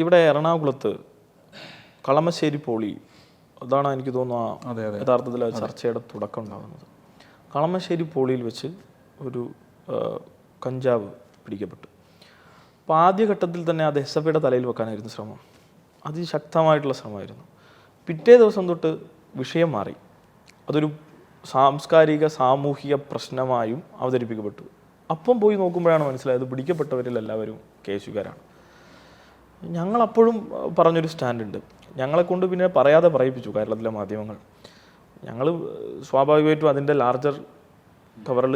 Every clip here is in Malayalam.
ഇവിടെ എറണാകുളത്ത് കളമശ്ശേരി പോളി, അതാണ് എനിക്ക് തോന്നുന്നു യഥാർത്ഥത്തിൽ ചർച്ചയുടെ തുടക്കം ഉണ്ടാകുന്നത്. കളമശ്ശേരി പോളിയിൽ വെച്ച് ഒരു കഞ്ചാവ് പിടിക്കപ്പെട്ടു. അപ്പോൾ ആദ്യഘട്ടത്തിൽ തന്നെ അത് SFIയുടെ തലയിൽ വെക്കാനായിരുന്നു ശ്രമം. അതിശക്തമായിട്ടുള്ള ശ്രമമായിരുന്നു. പിറ്റേ ദിവസം തൊട്ട് വിഷയം മാറി. അതൊരു സാംസ്കാരിക സാമൂഹിക പ്രശ്നമായും അവതരിപ്പിക്കപ്പെട്ടു. അപ്പം പോയി നോക്കുമ്പോഴാണ് മനസ്സിലായത് പിടിക്കപ്പെട്ടവരിൽ എല്ലാവരും കേസുകാരാണ്. ഞങ്ങളപ്പോഴും പറഞ്ഞൊരു സ്റ്റാൻഡുണ്ട്. ഞങ്ങളെക്കൊണ്ട് പിന്നെ പറയാതെ പറയിപ്പിച്ചു കേരളത്തിലെ മാധ്യമങ്ങൾ. ഞങ്ങൾ സ്വാഭാവികമായിട്ടും അതിൻ്റെ ലാർജർ കവറിൽ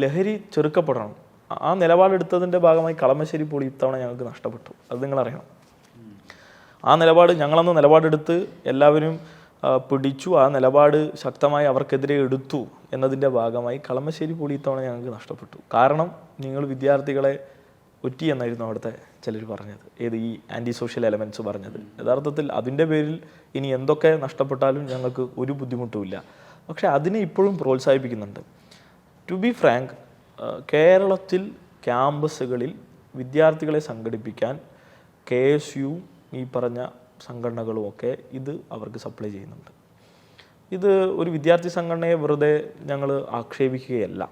ലഹരി ചെറുക്കപ്പെടണം, ആ നിലപാടെടുത്തതിൻ്റെ ഭാഗമായി കളമശ്ശേരി പോളി ഇത്തവണ ഞങ്ങൾക്ക് നഷ്ടപ്പെട്ടു. അത് നിങ്ങളറിയണം. ആ നിലപാട് ഞങ്ങളന്ന് നിലപാടെടുത്ത് എല്ലാവരും പിടിച്ചു. ആ നിലപാട് ശക്തമായി അവർക്കെതിരെ എടുത്തു എന്നതിൻ്റെ ഭാഗമായി കളമശ്ശേരി പോളി ഇത്തവണ ഞങ്ങൾക്ക് നഷ്ടപ്പെട്ടു. കാരണം നിങ്ങൾ വിദ്യാർത്ഥികളെ ഒറ്റി എന്നായിരുന്നു അവിടുത്തെ ചിലർ പറഞ്ഞത്, ഈ ആൻറ്റി സോഷ്യൽ എലമെൻറ്റ്സ് പറഞ്ഞത്. യഥാർത്ഥത്തിൽ അതിൻ്റെ പേരിൽ ഇനി എന്തൊക്കെ നഷ്ടപ്പെട്ടാലും ഞങ്ങൾക്ക് ഒരു ബുദ്ധിമുട്ടുമില്ല. പക്ഷേ അതിനെ ഇപ്പോഴും പ്രോത്സാഹിപ്പിക്കുന്നുണ്ട്. ടു ബി ഫ്രാങ്ക്, കേരളത്തിൽ ക്യാമ്പസുകളിൽ വിദ്യാർത്ഥികളെ സംഘടിപ്പിക്കാൻ KSU ഈ പറഞ്ഞ സംഘടനകളുമൊക്കെ ഇത് അവർക്ക് സപ്ലൈ ചെയ്യുന്നുണ്ട്. ഇത് ഒരു വിദ്യാർത്ഥി സംഘടനയെ വെറുതെ ഞങ്ങൾ ആക്ഷേപിക്കുകയല്ല,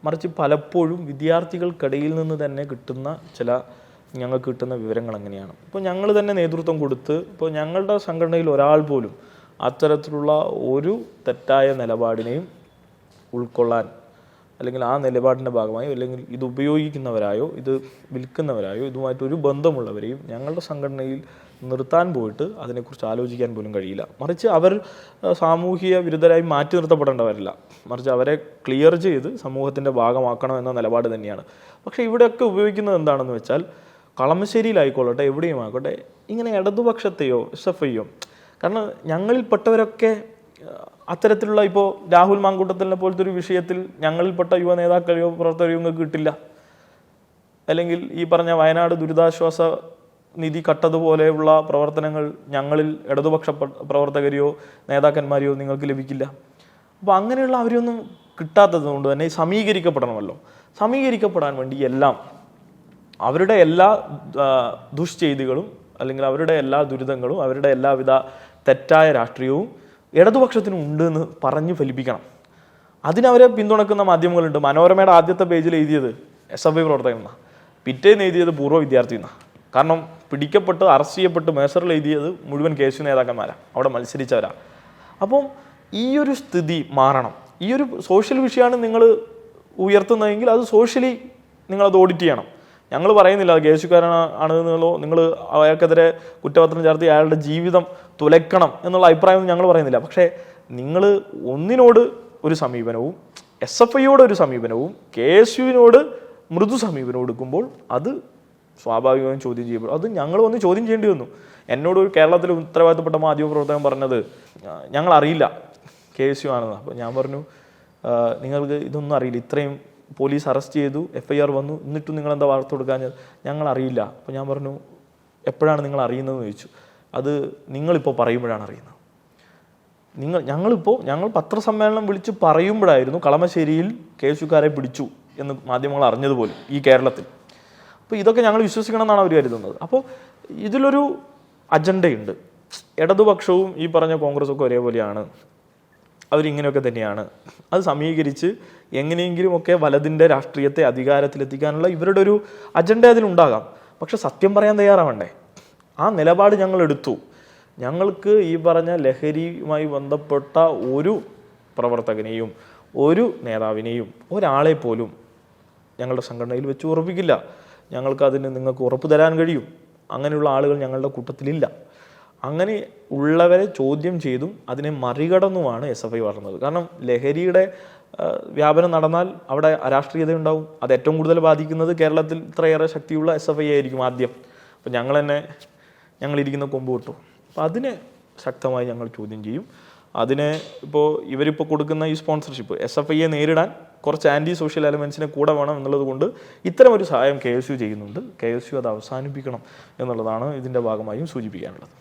മറിച്ച് പലപ്പോഴും വിദ്യാർത്ഥികൾക്കിടയിൽ നിന്ന് തന്നെ കിട്ടുന്ന ഞങ്ങൾക്ക് കിട്ടുന്ന വിവരങ്ങൾ എങ്ങനെയാണ്. ഇപ്പോൾ ഞങ്ങൾ തന്നെ നേതൃത്വം കൊടുത്ത്, ഇപ്പോൾ ഞങ്ങളുടെ സംഘടനയിൽ ഒരാൾ പോലും അത്തരത്തിലുള്ള ഒരു തെറ്റായ നിലപാടിനെയും ഉൾക്കൊള്ളാൻ, അല്ലെങ്കിൽ ആ നിലപാടിൻ്റെ ഭാഗമായോ അല്ലെങ്കിൽ ഇത് ഉപയോഗിക്കുന്നവരായോ ഇത് വിൽക്കുന്നവരായോ ഇതുമായിട്ടൊരു ബന്ധമുള്ളവരെയും ഞങ്ങളുടെ സംഘടനയിൽ നിർത്താൻ പോയിട്ട് അതിനെക്കുറിച്ച് ആലോചിക്കാൻ പോലും കഴിയില്ല. മറിച്ച് അവർ സാമൂഹിക വിരുദ്ധരായി മാറ്റി നിർത്തപ്പെടേണ്ടവരല്ല, മറിച്ച് അവരെ ക്ലിയർ ചെയ്ത് സമൂഹത്തിൻ്റെ ഭാഗമാക്കണം എന്ന നിലപാട് തന്നെയാണ്. പക്ഷേ ഇവിടെയൊക്കെ ഉപയോഗിക്കുന്നത് എന്താണെന്ന് വെച്ചാൽ, കളമശ്ശേരിയിലായിക്കൊള്ളട്ടെ എവിടെയും ആയിക്കോട്ടെ, ഇങ്ങനെ ഇടതുപക്ഷത്തെയോ SFIയോ, കാരണം ഞങ്ങളിൽപ്പെട്ടവരൊക്കെ അത്തരത്തിലുള്ള, ഇപ്പോൾ രാഹുൽ മാങ്കൂട്ടത്തിനെ പോലത്തെ ഒരു വിഷയത്തിൽ ഞങ്ങളിൽപ്പെട്ട യുവ നേതാക്കളെയോ പ്രവർത്തകരെയോ നിങ്ങൾക്ക് കിട്ടില്ല. അല്ലെങ്കിൽ ഈ പറഞ്ഞ വയനാട് ദുരിതാശ്വാസ നിധി കട്ടതുപോലെയുള്ള പ്രവർത്തനങ്ങൾ ഞങ്ങളിൽ ഇടതുപക്ഷ പ്രവർത്തകരെയോ നേതാക്കന്മാരെയോ നിങ്ങൾക്ക് ലഭിക്കില്ല. അപ്പോൾ അങ്ങനെയുള്ള അവരെയൊന്നും കിട്ടാത്തത് കൊണ്ട് തന്നെ സമീകരിക്കപ്പെടണമല്ലോ. സമീകരിക്കപ്പെടാൻ വേണ്ടി അവരുടെ എല്ലാ ദുഷ്ചെയ്തികളും അല്ലെങ്കിൽ അവരുടെ എല്ലാ ദുരിതങ്ങളും അവരുടെ എല്ലാവിധ തെറ്റായ രാഷ്ട്രീയവും ഇടതുപക്ഷത്തിനും ഉണ്ട് എന്ന് പറഞ്ഞ് ഫലിപ്പിക്കണം. അതിനവരെ പിന്തുണക്കുന്ന മാധ്യമങ്ങളുണ്ട്. മനോരമയുടെ ആദ്യത്തെ പേജിൽ എഴുതിയത് SFI പ്രവർത്തകൻ എന്നാണ്, പിറ്റേന്ന് എഴുതിയത് പൂർവ്വ വിദ്യാർത്ഥി എന്നാണ്. കാരണം പിടിക്കപ്പെട്ട് അറസ്റ്റ് ചെയ്യപ്പെട്ട് മേസറിൽ എഴുതിയത് മുഴുവൻ KSU നേതാക്കന്മാരാണ്, അവിടെ മത്സരിച്ചവരാണ്. അപ്പം ഈ ഒരു സ്ഥിതി മാറണം. ഈ ഒരു സോഷ്യൽ വിഷയമാണ് നിങ്ങൾ ഉയർത്തുന്നതെങ്കിൽ അത് സോഷ്യലി നിങ്ങളത് ഓഡിറ്റ് ചെയ്യണം. ഞങ്ങൾ പറയുന്നില്ല KSUക്കാരാണെന്നുള്ളോ നിങ്ങൾ അയാൾക്കെതിരെ കുറ്റപത്രം ചേർത്ത് അയാളുടെ ജീവിതം തുലയ്ക്കണം എന്നുള്ള അഭിപ്രായമൊന്നും ഞങ്ങൾ പറയുന്നില്ല. പക്ഷേ നിങ്ങൾ ഒന്നിനോട് ഒരു സമീപനവും SFIയോട് ഒരു സമീപനവും KSUവിനോട് മൃദു സമീപനവും എടുക്കുമ്പോൾ അത് സ്വാഭാവികമായും ചോദ്യം ചെയ്യപ്പെടും. അത് ഞങ്ങൾ വന്ന് ചോദ്യം ചെയ്യേണ്ടി വന്നു. എന്നോട് ഒരു കേരളത്തിൽ ഉത്തരവാദിത്തപ്പെട്ട മാധ്യമപ്രവർത്തകൻ പറഞ്ഞത്, ഞങ്ങൾ അറിയില്ല KSU ആണെന്ന്. അപ്പോൾ ഞാൻ പറഞ്ഞു, നിങ്ങൾക്ക് ഇതൊന്നും അറിയില്ല, ഇത്രയും പോലീസ് അറസ്റ്റ് ചെയ്തു, FIR വന്നു, എന്നിട്ടും നിങ്ങളെന്താ വാർത്ത കൊടുക്കാഞ്ഞത്? ഞങ്ങൾ അറിയില്ല. അപ്പോൾ ഞാൻ പറഞ്ഞു, എപ്പോഴാണ് നിങ്ങൾ അറിയുന്നതെന്ന് ചോദിച്ചു. അത് നിങ്ങളിപ്പോൾ പറയുമ്പോഴാണ് അറിയുന്നത്. ഞങ്ങൾ പത്രസമ്മേളനം വിളിച്ച് പറയുമ്പോഴായിരുന്നു കളമശ്ശേരിയിൽ KSUക്കാരെ പിടിച്ചു എന്ന് മാധ്യമങ്ങൾ അറിഞ്ഞതുപോലും ഈ കേരളത്തിൽ. അപ്പോൾ ഇതൊക്കെ ഞങ്ങൾ വിശ്വസിക്കണം എന്നാണ് അവർ കരുതുന്നത്. അപ്പോൾ ഇതിലൊരു അജണ്ടയുണ്ട്. ഇടതുപക്ഷവും ഈ പറഞ്ഞ കോൺഗ്രസ്സൊക്കെ ഒരേപോലെയാണ്, അവരിങ്ങനെയൊക്കെ തന്നെയാണ്. അത് സമീകരിച്ച് എങ്ങനെയെങ്കിലുമൊക്കെ വലതിൻ്റെ രാഷ്ട്രീയത്തെ അധികാരത്തിലെത്തിക്കാനുള്ള ഇവരുടെ ഒരു അജണ്ട അതിലുണ്ടാകാം. പക്ഷെ സത്യം പറയാൻ തയ്യാറാവണ്ടേ? ആ നിലപാട് ഞങ്ങൾ എടുത്തു. ഞങ്ങൾക്ക് ഈ പറഞ്ഞ ലഹരിയുമായി ബന്ധപ്പെട്ട ഒരു പ്രവർത്തകനെയും ഒരു നേതാവിനെയും ഒരാളെ പോലും ഞങ്ങളുടെ സംഘടനയിൽ വെച്ച് ഉറപ്പിക്കില്ല. നിങ്ങൾക്ക് ഉറപ്പ് തരാൻ കഴിയും. അങ്ങനെയുള്ള ആളുകൾ ഞങ്ങളുടെ കൂട്ടത്തിലില്ല. അങ്ങനെ ഉള്ളവരെ ചോദ്യം ചെയ്തും അതിനെ മറികടന്നുമാണ് SFI വളർന്നത്. കാരണം ലഹരിയുടെ വ്യാപനം നടന്നാൽ അവിടെ അരാഷ്ട്രീയത ഉണ്ടാവും. അത് ഏറ്റവും കൂടുതൽ ബാധിക്കുന്നത് കേരളത്തിൽ ഇത്രയേറെ ശക്തിയുള്ള SFI ആയിരിക്കും ആദ്യം. അപ്പം ഞങ്ങളിരിക്കുന്ന കൊമ്പ് കിട്ടും. അപ്പം അതിനെ ശക്തമായി ഞങ്ങൾ ചോദ്യം ചെയ്യും. അതിനെ ഇവരിപ്പോൾ കൊടുക്കുന്ന ഈ സ്പോൺസർഷിപ്പ് SFIയെ നേരിടാൻ കുറച്ച് ആൻറ്റി സോഷ്യൽ എലമെൻസിനെ കൂടെ വേണം എന്നുള്ളത് കൊണ്ട് ഇത്തരം ഒരു സഹായം KSU ചെയ്യുന്നുണ്ട്. KSU അത് അവസാനിപ്പിക്കണം എന്നുള്ളതാണ് ഇതിൻ്റെ ഭാഗമായും സൂചിപ്പിക്കാനുള്ളത്.